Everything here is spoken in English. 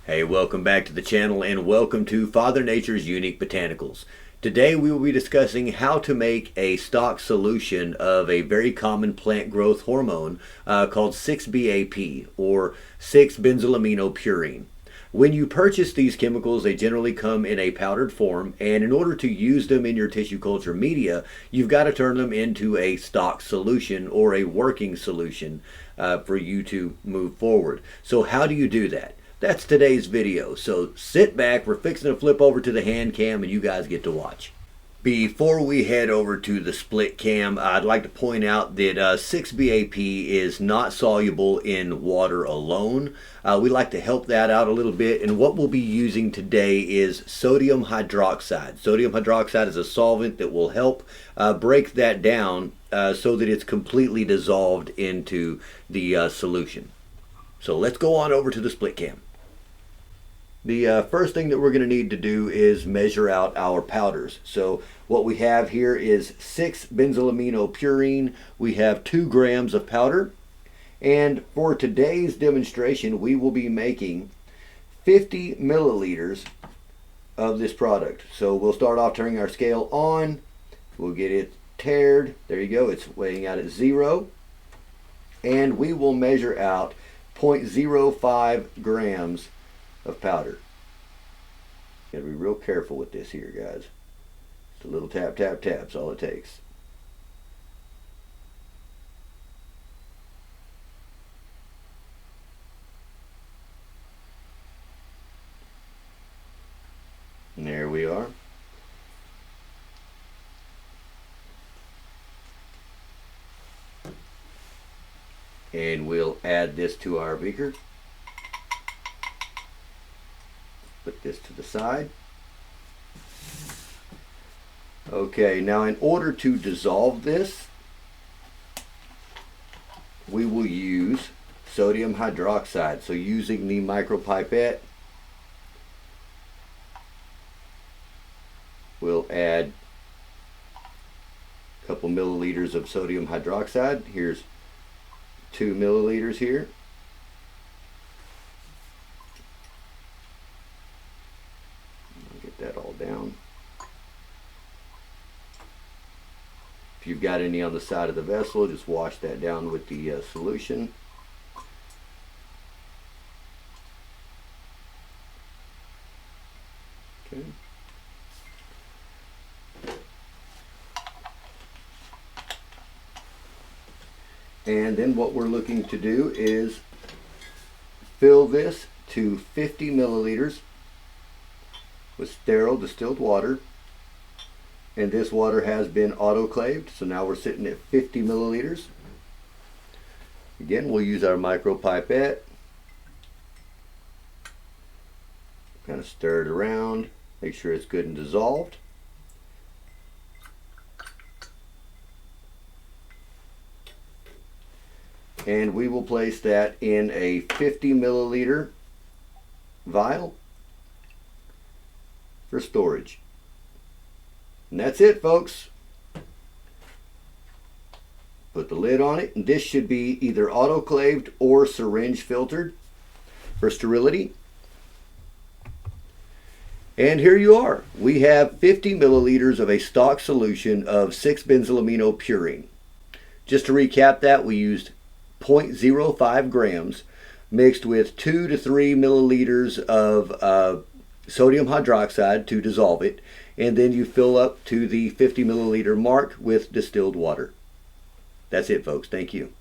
Hey, welcome back to the channel and welcome to Father Nature's Unique Botanicals. Today we will be discussing how to make a stock solution of a very common plant growth hormone called 6-BAP or 6-benzylaminopurine. When you purchase these chemicals, they generally come in a powdered form, and in order to use them in your tissue culture media, you've got to turn them into a stock solution or a working solution for you to move forward. So how do you do that? That's today's video, so sit back, we're fixing to flip over to the hand cam and you guys get to watch. Before we head over to the split cam, I'd like to point out that 6-BAP is not soluble in water alone. We like to help that out a little bit, and what we'll be using today is sodium hydroxide. Sodium hydroxide is a solvent that will help break that down so that it's completely dissolved into the solution. So let's go on over to the split cam. The first thing that we're going to need to do is measure out our powders. So what we have here is 6-benzylaminopurine. We have 2 grams of powder. And for today's demonstration, we will be making 50 milliliters of this product. So we'll start off turning our scale on. We'll get it tared. There you go. It's weighing out at 0. And we will measure out 0.05 grams of powder. You gotta be real careful with this here, guys. Just a little tap, tap, tap's all it takes. And there we are. And we'll add this to our beaker. Put this to the side. Okay, now in order to dissolve this, we will use sodium hydroxide. So using the micropipette, we'll add a couple milliliters of sodium hydroxide. Here's 2 milliliters here. That all down. If you've got any on the side of the vessel, just wash that down with the solution. Okay. And then what we're looking to do is fill this to 50 milliliters with sterile distilled water, and this water has been autoclaved, so now we're sitting at 50 milliliters. Again, we'll use our micropipette, kind of stir it around, make sure it's good and dissolved. And we will place that in a 50 milliliter vial for storage. And that's it, folks. Put the lid on it, and this should be either autoclaved or syringe filtered for sterility. And here you are. We have 50 milliliters of a stock solution of 6-benzylaminopurine. Just to recap that, we used 0.05 grams mixed with 2 to 3 milliliters of sodium hydroxide to dissolve it, and then you fill up to the 50 milliliter mark with distilled water. That's it, folks. Thank you.